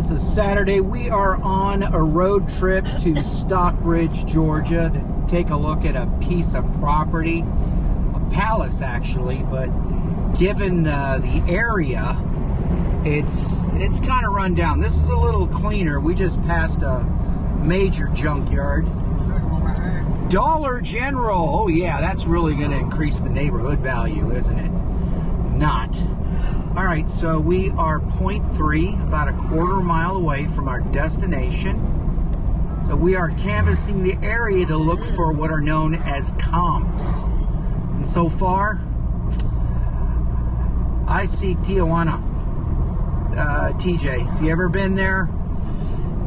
It's a Saturday. We are on a road trip to Stockbridge, Georgia to take a look at a piece of property, a palace actually, but given the area, it's kind of run down. This is a little cleaner. We just passed a major junkyard. Dollar General. Oh yeah, that's really going to increase the neighborhood value, isn't it? Not. All right, so we are 0.3, about a quarter mile away from our destination. So we are canvassing the area to look for what are known as comps. And so far, I see Tijuana. TJ, if you ever been there,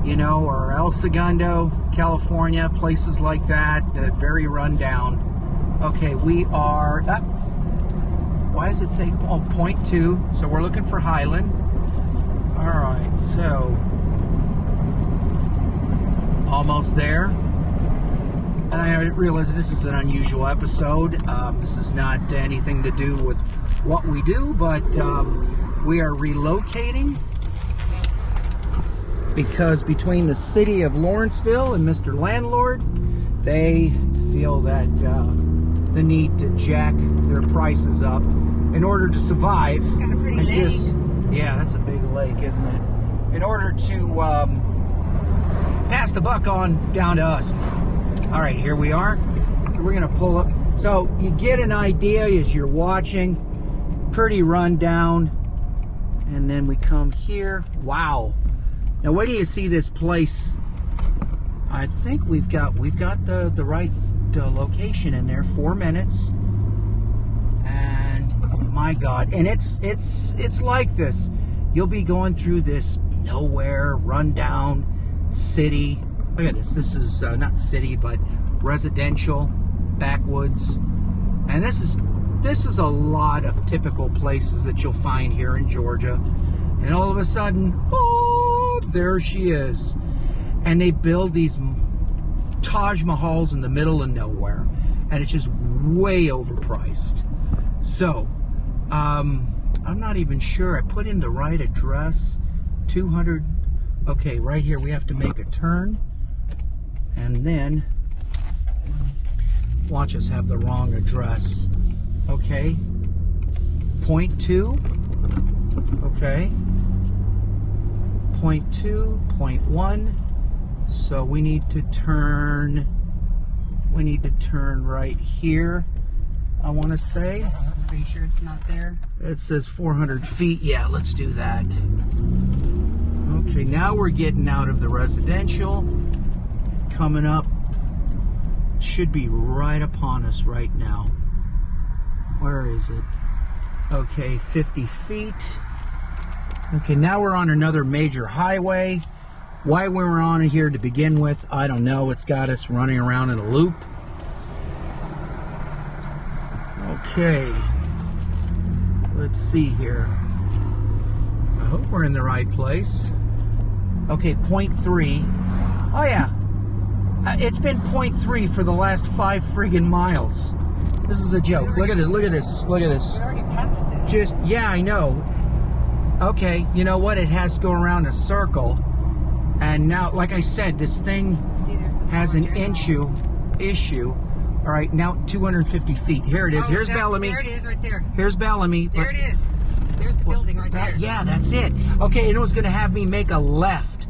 you know, or El Segundo, California, places like that, very run down. Okay, we are up. Why does it say 0.2? So we're looking for Highland. All right, so almost there. And I realize this is an unusual episode. This is not anything to do with what we do, but we are relocating because between the city of Lawrenceville and Mr. Landlord, they feel that the need to jack their prices up in order to survive. Got a pretty lake. Yeah, that's a big lake, isn't it? In order to pass the buck on down to us. All right, here we are. We're gonna pull up. So you get an idea as you're watching. Pretty run down. And then we come here. Wow. Now wait till you see this place. I think we've got the right location in there. 4 minutes. And oh my God, and it's like this. You'll be going through this nowhere, rundown city. Look at this. This is not city, but residential, backwoods, and this is a lot of typical places that you'll find here in Georgia. And all of a sudden, oh, there she is. And they build these Taj Mahals in the middle of nowhere, and it's just way overpriced. So, I'm not even sure. I put in the right address. 200. Okay, right here we have to make a turn, and then watch us have the wrong address. Okay, 0.2. Okay, 0.2, 0.1. So we need to turn. We need to turn right here. I want to say. Are you sure it's not there? It says 400 feet. Yeah, let's do that. Okay, now we're getting out of the residential. Coming up. Should be right upon us right now. Where is it? Okay, 50 feet. Okay, now we're on another major highway. Why we were on here to begin with, I don't know. It's got us running around in a loop. Okay, let's see here. I hope we're in the right place. Okay, 0.3. Oh yeah, it's been 0.3 for the last 5 friggin' miles. This is a joke. Look at this, look at this, look at this. We already passed it. Just, yeah, I know. Okay, you know what? It has to go around a circle. And now, like I said, this thing has an issue. All right, now 250 feet. Here it is. Here's Bellamy. There it is, right there. Here's Bellamy. There it is. There's the building right there. Yeah, that's it. Okay, and it was going to have me make a left.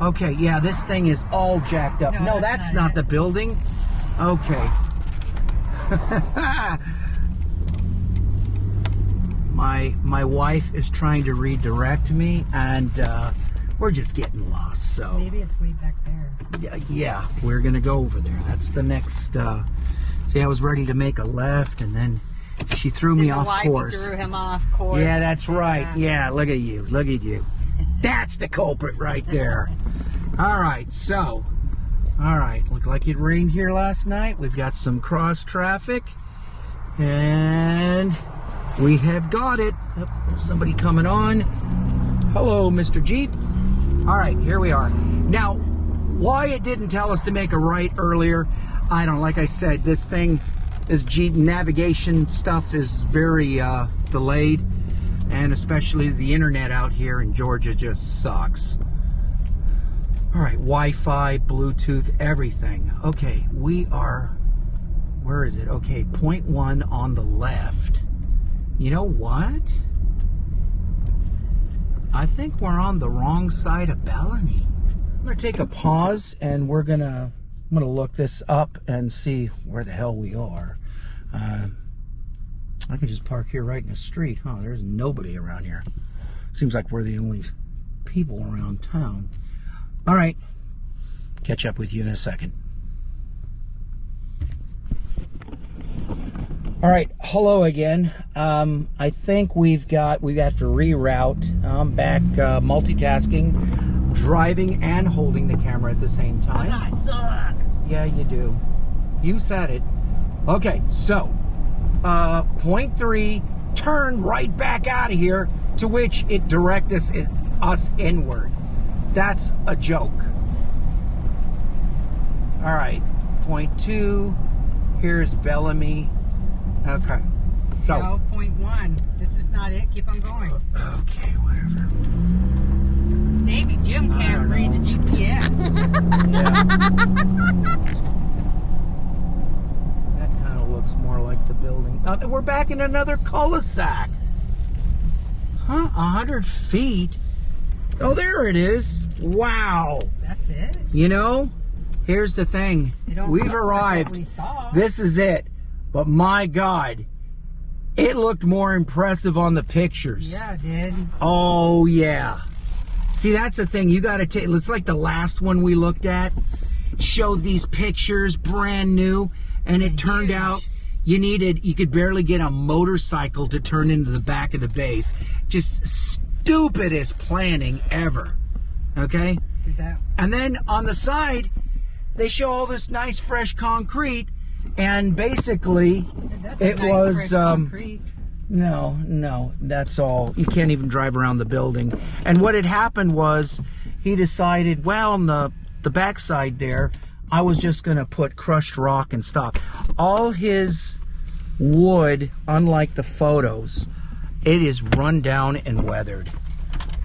Okay, yeah, this thing is all jacked up. No, that's not the building. Okay. My wife is trying to redirect me, and we're just getting lost. So maybe it's way back there. Yeah, we're gonna go over there. That's the next. See, I was ready to make a left, and then she threw me off course. Threw him off course. Yeah, that's right. Yeah, look at you. Look at you. That's the culprit right there. All right, so. All right, looked like it rained here last night. We've got some cross traffic, and we have got it. Oh, somebody coming on. Hello, Mr. Jeep. All right, here we are. Now, why it didn't tell us to make a right earlier, I don't know. Like I said, this thing, this Jeep navigation stuff is very delayed. And especially the internet out here in Georgia just sucks. All right, Wi-Fi, Bluetooth, everything. Okay, we are, where is it? Okay, point 1 on the left. You know what? I think we're on the wrong side of Bellany. I'm gonna take a pause and I'm gonna look this up and see where the hell we are. I can just park here right in the street. Huh, there's nobody around here. Seems like we're the only people around town. All right, catch up with you in a second. All right, hello again. I think we've got to reroute. I'm back multitasking, driving and holding the camera at the same time. I suck. Yeah, you do. You said it. Okay, so point 3, turn right back out of here, to which it directs us inward. That's a joke. All right, point 2, here's Bellamy. Okay, so. No, point 1. This is not it. Keep on going. Okay, whatever. Maybe Jim can't read the GPS. Yeah. That kind of looks more like the building. We're back in another cul-de-sac. Huh? 100 feet? Oh, there it is. Wow. That's it? You know, here's the thing. We've arrived. Like we saw. This is it. But my God, it looked more impressive on the pictures. Yeah, it did. Oh, yeah. See, that's the thing. You got to take, it's like the last one we looked at. Showed these pictures, brand new. And it turned out you could barely get a motorcycle to turn into the back of the base. Just stupidest planning ever. Okay? Is that? And then on the side, they show all this nice fresh concrete. And basically, it was, no, that's all. You can't even drive around the building. And what had happened was, he decided, well, on the backside there, I was just going to put crushed rock and stop. All his wood, unlike the photos, it is run down and weathered.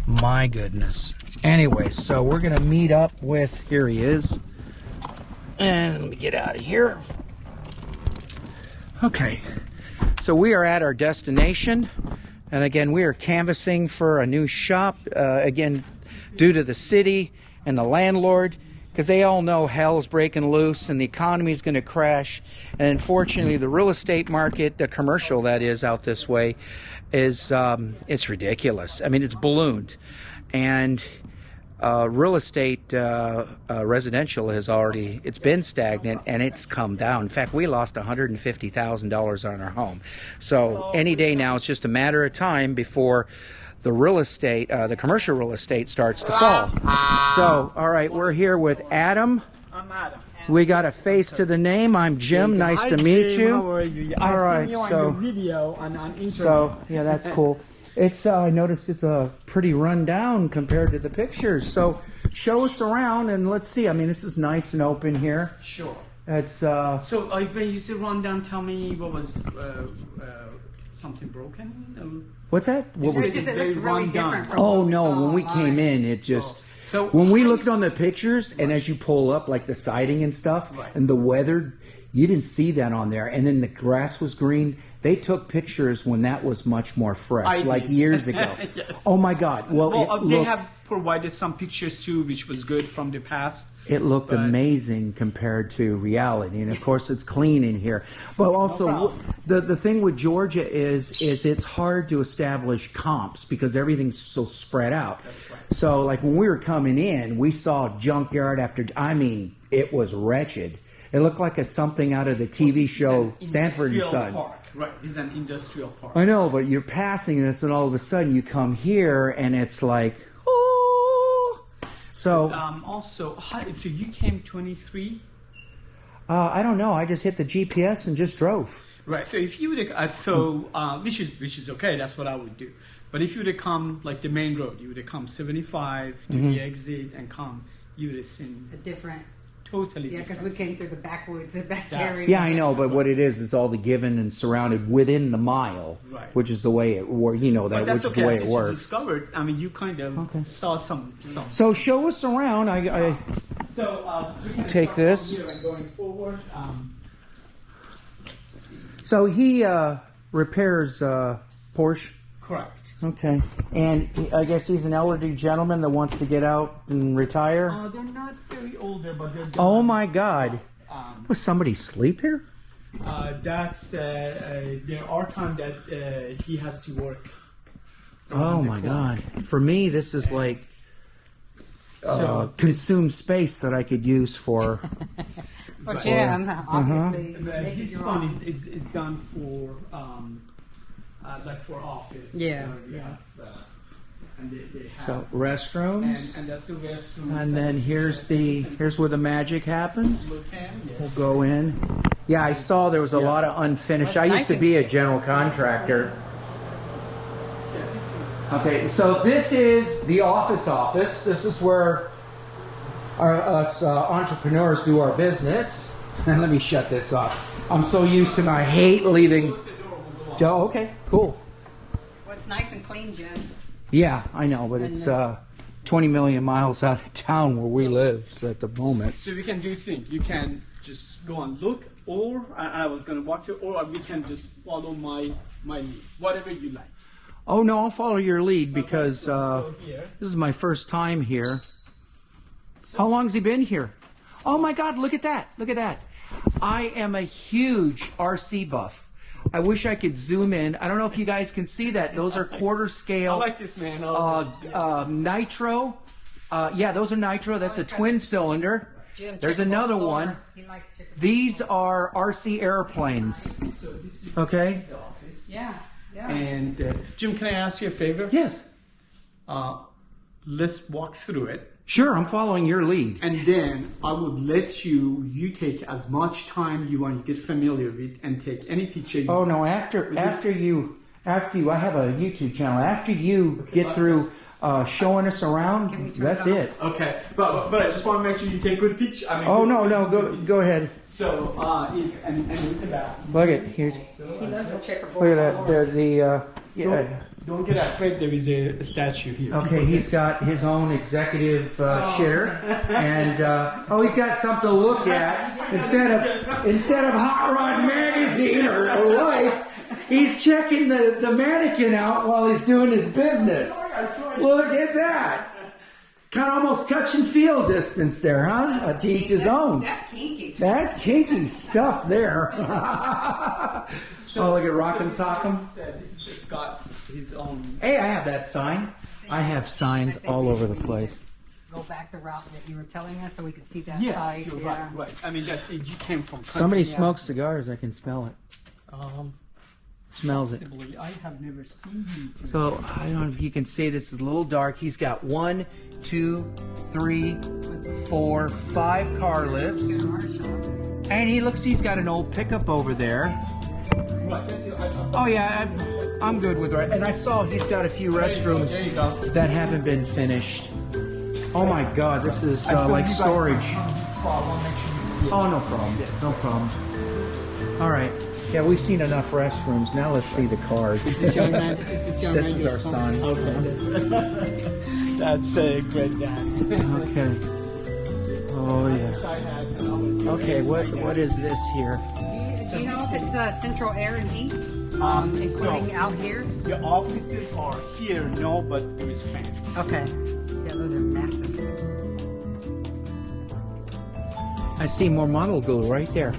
My goodness. Anyway, so we're going to meet up with, here he is. And let me get out of here. Okay, so we are at our destination, and again, we are canvassing for a new shop, again, due to the city and the landlord, because they all know hell's breaking loose and the economy is going to crash, and unfortunately, the real estate market, the commercial that is out this way, is, it's ridiculous. I mean, it's ballooned, and real estate, residential it's been stagnant and it's come down. In fact, we lost $150,000 on our home. So any day now, it's just a matter of time before the real estate, the commercial real estate starts to fall. So, all right, we're here with Adam. I'm Adam. We got a face to the name. I'm Jim. Nice to meet you. How are you? All right, I've seen you on your video on internet. So, yeah, that's cool. It's I noticed it's a pretty run down compared to the pictures. So show us around and let's see. I mean, this is nice and open here. Sure. It's So when you say run down, tell me what was something broken? what's that? What was It looks really different from Oh what we no! saw When we online. came in, it just. So When we looked on the pictures, and as you pull up, like the siding and stuff, Right. and the weather, you didn't see that on there. And then the grass was green. They took pictures when that was much more fresh, I like did. years ago. Yes. Oh my God! Well, they looked, have provided some pictures too, which was good from the past. it looked but- amazing compared to reality, and of course, it's clean in here. But also, problem. the thing with Georgia is it's hard to establish comps because everything's so spread out. That's right. So, like when we were coming in, we saw junkyard after. I mean, it was wretched. It looked like something out of the TV show Sanford and Son. Park. Right, this is an industrial park. I know, but you're passing this, and all of a sudden you come here, and it's like, oh. So Also, so you came 23. I don't know. I just hit the GPS and just drove. Right. So if you would, which is okay. That's what I would do. But if you would have come like the main road, you would have come 75 to the exit and come. You would have seen A different totally Yeah, because different. we came through the backwoods and back That's- area. Yeah, I know, but what it is all the given and surrounded within the mile, Right. which is the way it works. You know that, But that's which is okay. the way At it least you works. discovered. I mean, you kind of Okay. saw some. So show us around. So we can Take start this. from here and going forward. Let's see. So he repairs Porsche. Correct. Okay, and I guess he's an elderly gentleman that wants to get out and retire. They're not very older, but they're. Oh my God! Um, Was somebody sleep here? that's there are times that he has to work. Oh around the my clock. God! For me, this is like consume space that I could use for. Well, Jim, obviously. But this one is done for like for office. Yeah, So you yeah. have, and they have, So restrooms, and that's the restroom. and then here's where the magic happens. Look in, yes. We'll go in. Yeah, I saw there was a lot of unfinished. I used to be a general contractor. Yeah, this is. Okay, so this is the office. This is where us entrepreneurs do our business. And let me shut this off. I'm so used to I hate leaving. Oh, okay, cool. Well, it's nice and clean, Jim. Yeah, I know, but it's 20 million miles out of town where we live at the moment. So we can do things. You can just go and look, or I was going to walk you, or we can just follow my lead, whatever you like. Oh no, I'll follow your lead because So here. this is my first time here. How long has he been here? Oh my God, look at that. Look at that. I am a huge RC buff. I wish I could zoom in. I don't know if you guys can see that. Those are quarter I scale like this man. nitro. Yeah, those are nitro. That's a twin cylinder. Jim, There's chicken another bone one. floor. He likes chicken. These are RC airplanes. So this is Okay. his office. Yeah, yeah. And Jim, can I ask you a favor? Yes. Let's walk through it. Sure, I'm following your lead. And then I would let you take as much time you want to get familiar with and take any picture you Oh no! After you, I have a YouTube channel. After you get through showing us around, Can we turn that's it it. Okay, but I just want to make sure you take good picture. I mean, Oh good- go ahead. So it's and it's about. Look at here's. He loves the checkerboard. Look at that. floor. They're yeah. Don't get afraid. There is a statue here. Okay, he's got his own executive shitter, and he's got something to look at instead of Hot Rod Magazine or Life. He's checking the mannequin out while he's doing his business. Look at that. Kind of almost touch and feel distance there, huh? To each his own. That's kinky. That's kinky stuff there. Oh, look at Rock and Sock'em. This is Scott's his own. Hey, I have that sign. I have signs all over the place. Go back the route that you were telling us so we could see that Yes, side. you're Yeah. right. I mean, that's it. You came from country. Somebody smokes cigars. I can smell it. Smells it. Possibly. I have never seen him. So I don't know if you can see this is a little dark. He's got 1, 2, 3, 4, 5 car lifts. And he's got an old pickup over there. Right. That's it. Oh yeah, I'm good with it. And I saw he's got a few restrooms There you go. that haven't been finished. Oh my God, this is I feel like you guys storage. are on this spot. I want to make sure you see it. Oh, no problem. No problem. All right. Yeah, we've seen enough restrooms. Now let's see the cars. This young man. This young This man. is your our son. Okay. That's a great dad. Okay. Oh yeah. I had when I was your Okay, age, what my dad. what is this here? Do you know if it's central air and heat, including no. out here? The offices are here, no, but there is fan. Okay. Yeah, those are massive. I see more model glue right there.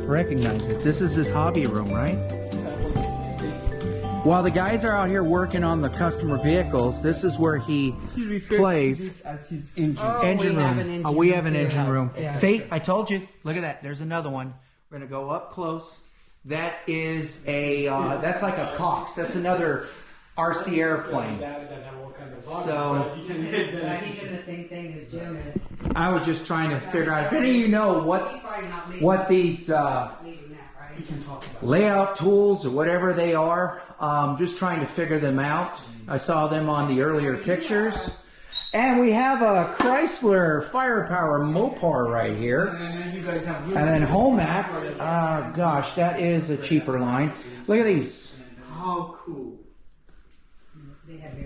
Recognize it. This is his hobby room, right? While the guys are out here working on the customer vehicles, this is where he plays. This as his engine. Oh, Engine we have room. an engine We room have an too. engine room. Yeah. See, I told you. Look at that. There's another one. We're gonna go up close. That is a. That's like a Cox. That's another RC airplane. So But he's in the same thing as Jim is. I was just trying to figure out if any of you know He's probably not leading, what these leading that, right? layout tools or whatever they are. Just trying to figure them out. I saw them on the earlier pictures, And we have a Chrysler Firepower Mopar right here. And then you guys have And then Homac, gosh, that is a cheaper line. Look at these. How cool.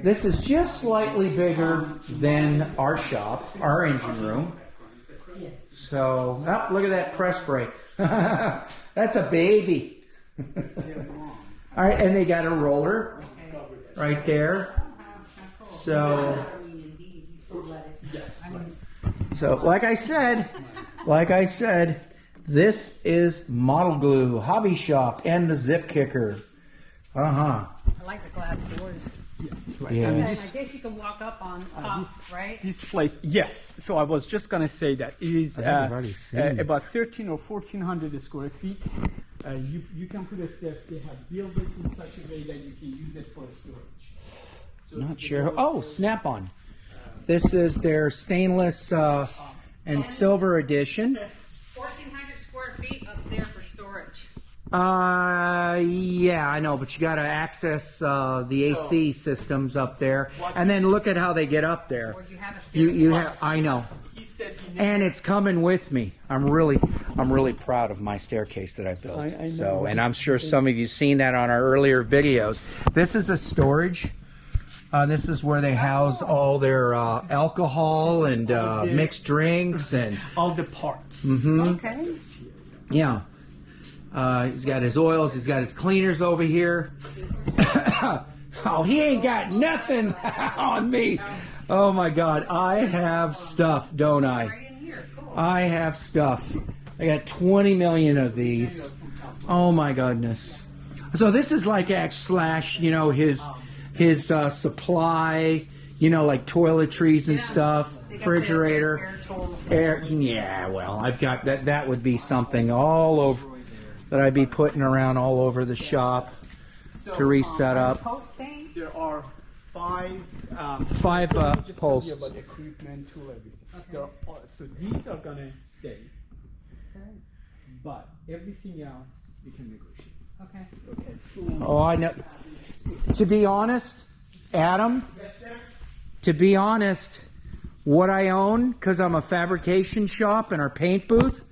This is just slightly bigger than our shop, our engine room. So, oh, look at that press brake. That's a baby. All right, and they got a roller right there. So, like I said, this is Model Glue, Hobby Shop, and the Zip Kicker. I like the glass doors. Yes, right. Yeah. I mean, And I guess you can walk up on top, right? this place, yes. So I was just gonna say that it is think I've already seen. about 13 or 1400 square feet. You can put a step. They have built it in such a way that you can use it for storage. So Not it's a sure. very- Oh, Snap-on. This is their stainless and silver edition. 1,400 square feet up there for storage. Yeah, I know, but you got to access the AC systems up there, and then look at how they get up there. Or you have a You have, I know, He said he and it's coming with me. I'm really proud of my staircase that I built. I know. So, and I'm sure some of you've seen that on our earlier videos. This is a storage. This is where they house all their alcohol and mixed drinks and all the parts. Okay. yeah. He's got his oils. He's got his cleaners over here. Oh, he ain't got nothing on me. Oh my God, I have stuff, don't I? Right in here. Cool. I have stuff. I got 20 million of these. Oh my goodness. So this is like his supply, like toiletries and stuff, They got the refrigerator, air tools. yeah, well, I've got that. That would be something all over that I'd be putting around all over the shop So, to reset up. Post stain? there are five just posts. tell you about equipment, tool, everything. There are, so these are gonna stay, but everything else we can negotiate. Okay. Okay. Oh, I know. To be honest, Adam, to be honest, what I own, because I'm a fabrication shop and our paint booth,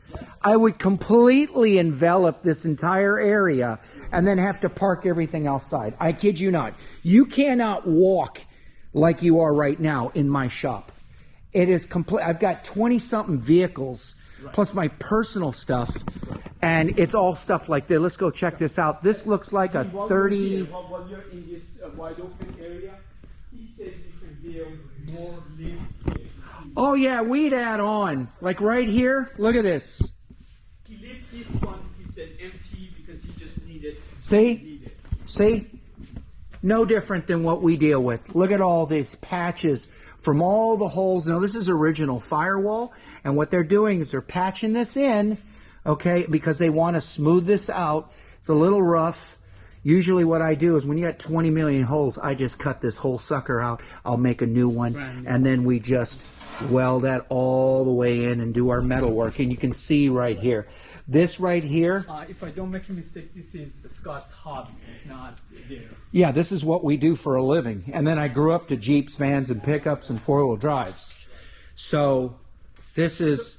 I would completely envelop this entire area and then have to park everything outside. I kid you not. You cannot walk like you are right now in my shop. It is complete. I've got 20-something vehicles plus my personal stuff, and it's all stuff like this. Let's go check this out. This looks like a 30. While you're in this wide open area, he said you can build more lift. Oh yeah, we'd add on. Like right here, look at this. He left this one, he said empty because he just needed. See? See? No different than what we deal with. Look at all these patches from all the holes. Now this is original firewall, and what they're doing is they're patching this in, okay, because they want to smooth this out. It's a little rough. Usually what I do is when you got 20 million holes, I just cut this whole sucker out. I'll make a new one, and then we just weld that all the way in and do our metal work. And you can see right here. This right here. If I don't make a mistake, this is Scott's hobby. It's not there. Yeah, this is what we do for a living. And then I grew up to Jeeps, vans, and pickups and four-wheel drives. So this is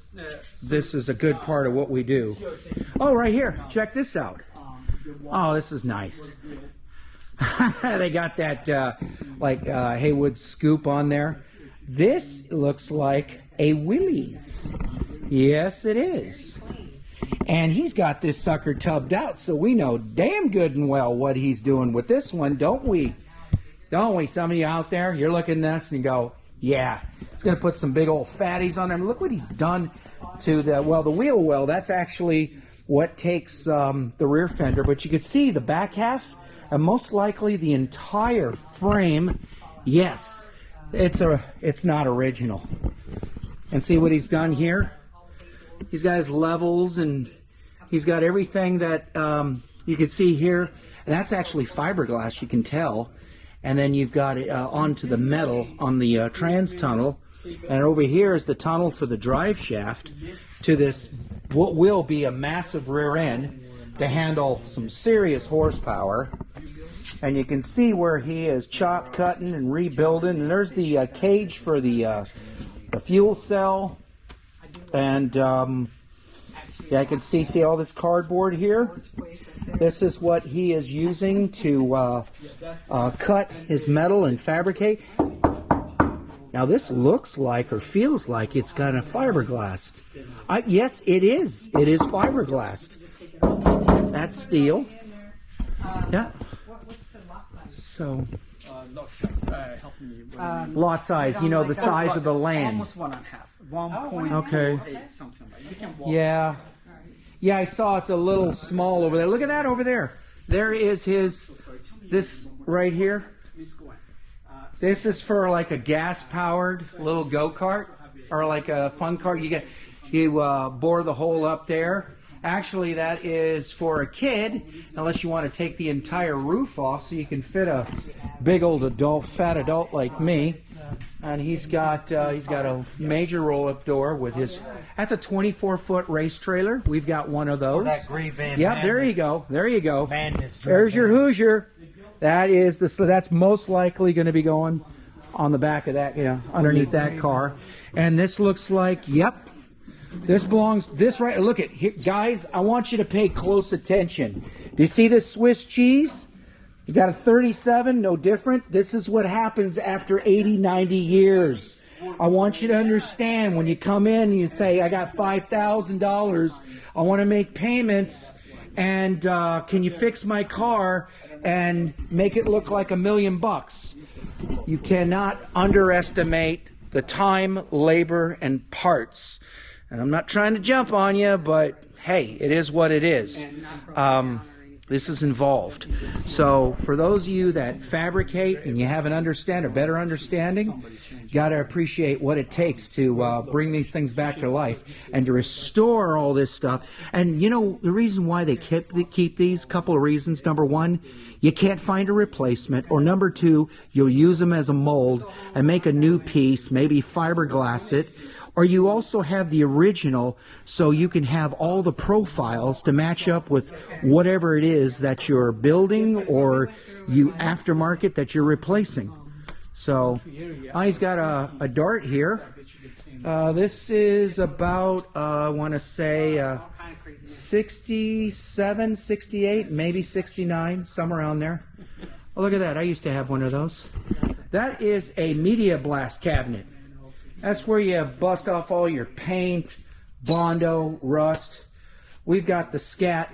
a good part of what we do. Oh, right here. Check this out. Oh, this is nice. They got that Haywood scoop on there. This looks like a Willys. Yes, it is. And he's got this sucker tubbed out, so we know damn good and well what he's doing with this one, don't we? Don't we? Some of you out there, you're looking at this and you go, yeah, it's going to put some big old fatties on there. Look what he's done to the wheel well. That's actually what takes the rear fender, but you can see the back half and most likely the entire frame. Yes, it's not original. And see what he's done here? He's got his levels and he's got everything that you can see here. And that's actually fiberglass, you can tell. And then you've got it onto the metal on the trans tunnel. And over here is the tunnel for the drive shaft to this, what will be a massive rear end to handle some serious horsepower. And you can see where he is chop cutting and rebuilding. And there's the cage for the fuel cell. And yeah, I can see all this cardboard here. This is what he is using to cut his metal and fabricate. Now this looks like or feels like it's got a fiberglass. Yes, it is. It is fiberglass. That's steel. Yeah. So. Lot size. Help me. Lot size. You know the size of the land. Almost 1.5. 1.8 Okay. something like. You can walk. Yeah. Yeah, I saw it's a little small over there. Look at that over there. There is this right here. This is for like a gas-powered little go-kart or like a fun car. You bore the hole up there. Actually, that is for a kid, unless you want to take the entire roof off so you can fit a big old adult, fat adult like me. And he's got a major roll-up door with his. That's a 24-foot race trailer. We've got one of those. That gray van. Yep, there you go. There you go. Madness There's your Hoosier. That is that's most likely going to be going on the back of that, underneath that car. And this looks like, yep. This belongs, right, look at, here, guys, I want you to pay close attention. Do you see this Swiss cheese? You got a 37, no different. This is what happens after 80, 90 years. I want you to understand when you come in and you say, I got $5,000, I want to make payments, and can you fix my car and make it look like $1 million? You cannot underestimate the time, labor, and parts. And I'm not trying to jump on you, but hey, it is what it is. This is involved. So for those of you that fabricate and you have a better understanding, got to appreciate what it takes to bring these things back to life and to restore all this stuff. And you know, the reason why they keep these, couple of reasons. Number one, you can't find a replacement. Or number two, you'll use them as a mold and make a new piece, maybe fiberglass it. Or you also have the original, so you can have all the profiles to match up with whatever it is that you're building or you aftermarket that you're replacing. So he's got a dart here. This is about, I want to say 67, 68, maybe 69, somewhere around there. Oh, look at that. I used to have one of those. That is a media blast cabinet. That's where you bust off all your paint, Bondo, rust. We've got the scat.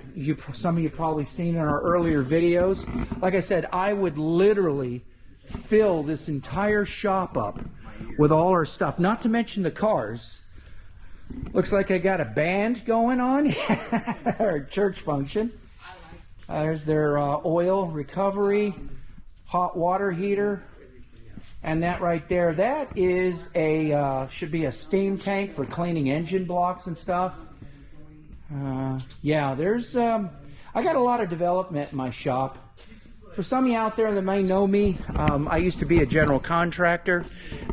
Some of you probably seen in our earlier videos. Like I said, I would literally fill this entire shop up with all our stuff, not to mention the cars. Looks like I got a band going on, or a church function. There's their oil recovery, hot water heater. And that right there, that is should be a steam tank for cleaning engine blocks and stuff. Yeah, there's, I got a lot of development in my shop. For some of you out there that may know me, I used to be a general contractor.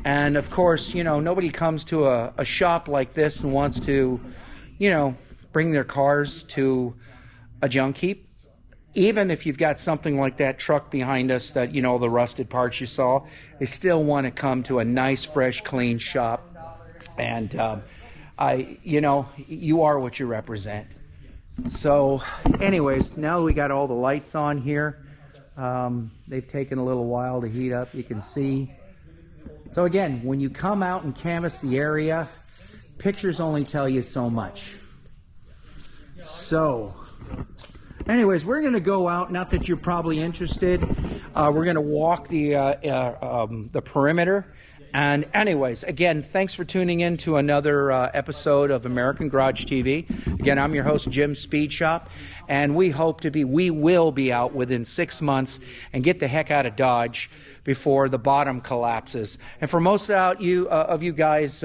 And of course, nobody comes to a shop like this and wants to, bring their cars to a junk heap. Even if you've got something like that truck behind us that, the rusted parts you saw, they still want to come to a nice, fresh, clean shop. And, you are what you represent. So, anyways, now we got all the lights on here. They've taken a little while to heat up, you can see. So again, when you come out and canvass the area, pictures only tell you so much. So, anyways, we're going to go out, not that you're probably interested. We're going to walk the perimeter. And anyways, again, thanks for tuning in to another episode of American Garage TV. Again, I'm your host, Jim Speed Shop. And we will be out within 6 months and get the heck out of Dodge before the bottom collapses. And for most of you guys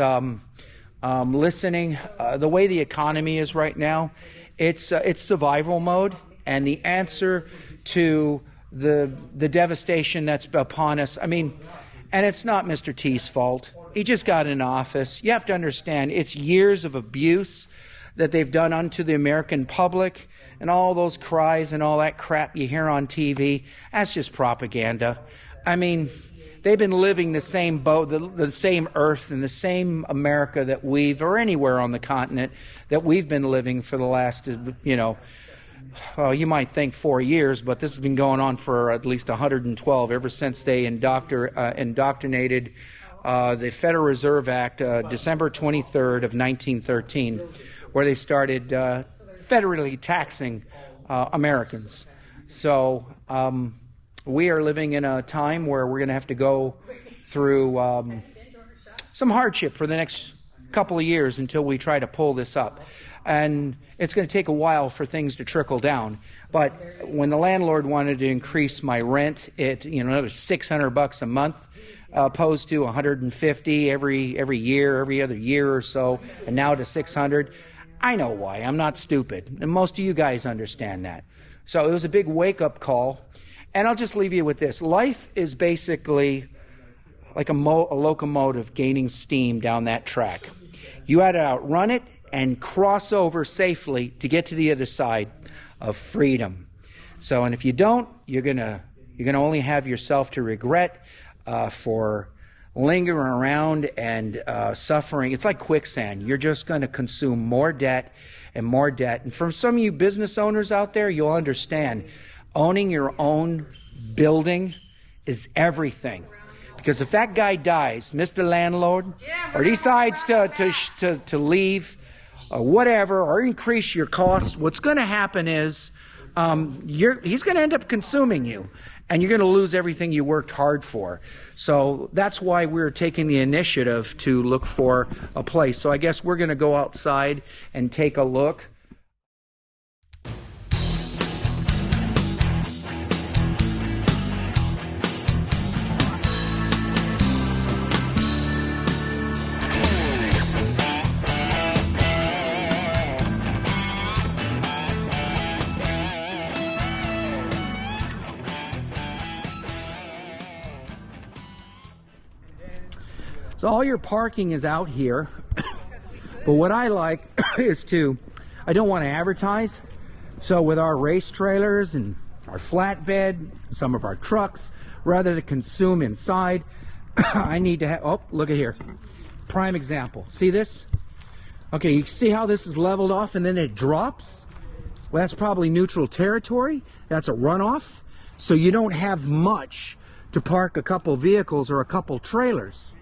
listening, the way the economy is right now, it's survival mode. And the answer to the devastation that's upon us, and it's not Mr. T's fault. He just got in office. You have to understand, it's years of abuse, that they've done unto the American public, and all those cries and all that crap you hear on TV, that's just propaganda. I mean, they've been living the same boat, the same earth, and the same America that or anywhere on the continent that we've been living for the last, you might think 4 years, but this has been going on for at least 112, ever since they indoctrinated the Federal Reserve Act, December 23rd of 1913, where they started federally taxing Americans. So we are living in a time where we're going to have to go through some hardship for the next couple of years until we try to pull this up. And it's going to take a while for things to trickle down. But when the landlord wanted to increase my rent, another $600 a month, opposed to $150 every year, every other year or so, and now to $600. I know why. I'm not stupid, and most of you guys understand that. So it was a big wake-up call. And I'll just leave you with this: life is basically like a locomotive gaining steam down that track. You had to outrun it and cross over safely to get to the other side of freedom. So, and if you don't, you're gonna only have yourself to regret for lingering around and suffering. It's like quicksand. You're just going to consume more debt and more debt. And for some of you business owners out there, you'll understand owning your own building is everything. Because if that guy dies, Mr. Landlord, or decides to leave, or whatever, or increase your costs, what's going to happen is he's going to end up consuming you, and you're going to lose everything you worked hard for. So that's why we're taking the initiative to look for a place. So I guess we're going to go outside and take a look. So all your parking is out here, but what I like is I don't want to advertise. So with our race trailers and our flatbed, some of our trucks, rather than consume inside, I need to have, oh, look at here. Prime example. See this? Okay, you see how this is leveled off and then it drops? Well, that's probably neutral territory. That's a runoff. So you don't have much to park a couple vehicles or a couple trailers.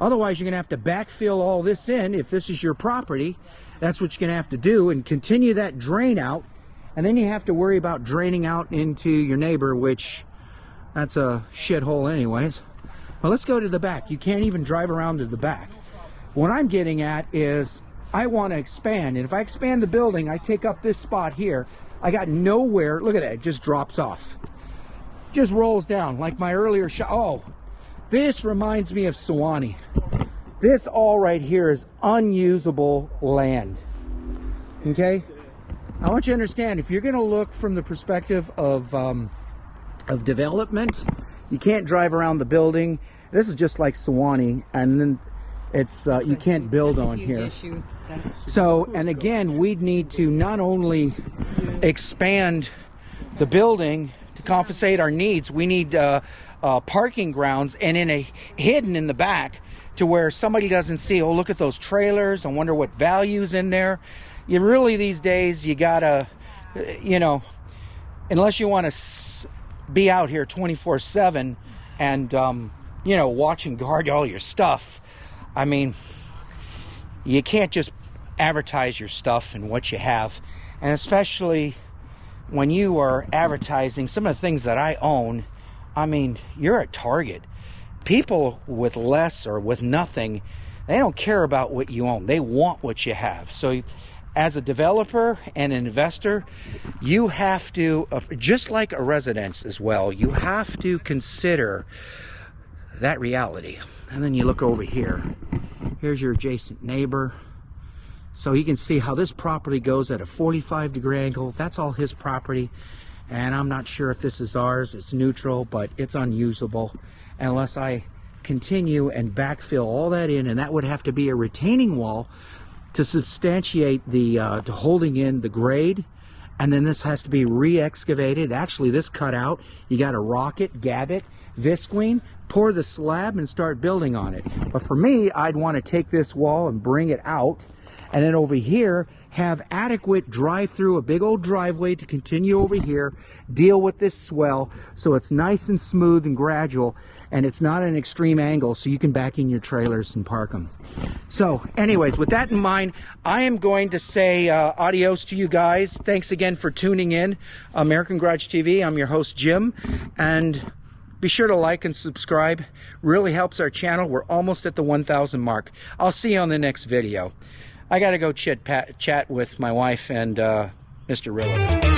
Otherwise, you're going to have to backfill all this in. If this is your property, that's what you're going to have to do, and continue that drain out. And then you have to worry about draining out into your neighbor, which that's a shithole anyways. Well, let's go to the back. You can't even drive around to the back. What I'm getting at is I want to expand. And if I expand the building, I take up this spot here. I got nowhere. Look at that. It just drops off. Just rolls down like my earlier shot. Oh. This reminds me of Sewanee. This all right here is unusable land. Okay? I want you to understand, if you're going to look from the perspective of development, you can't drive around the building. This is just like Sewanee, and then it's you can't build on here. So, and again, we'd need to not only expand the building to compensate our needs, we need parking grounds and hidden in the back to where somebody doesn't see, oh, look at those trailers, I wonder what value's in there. You really, these days, you gotta, unless you want to be out here 24/7 and, watch and guard all your stuff. I mean, you can't just advertise your stuff and what you have. And especially when you are advertising some of the things that I own, I mean, you're a target. People with less or with nothing, they don't care about what you own. They want what you have. So as a developer and an investor, you have to, just like a residence as well, you have to consider that reality. And then you look over here. Here's your adjacent neighbor. So you can see how this property goes at a 45-degree angle. That's all his property. And I'm not sure if this is ours. It's neutral, but it's unusable unless I continue and backfill all that in, and that would have to be a retaining wall to substantiate the to holding in the grade. And then this has to be re-excavated. Actually, this cut out, you got to rock it, gab it, visqueen, pour the slab, and start building on it. But for me, I'd want to take this wall and bring it out, and then over here have adequate drive through, a big old driveway to continue over here, deal with this swell so it's nice and smooth and gradual, and it's not an extreme angle, so you can back in your trailers and park them. So anyways, with that in mind, I am going to say adios to you guys. Thanks again for tuning in. American Garage TV, I'm your host Jim, and be sure to like and subscribe. Really helps our channel. We're almost at the 1,000 mark. I'll see you on the next video. I gotta go chat with my wife and Mr. Rilla.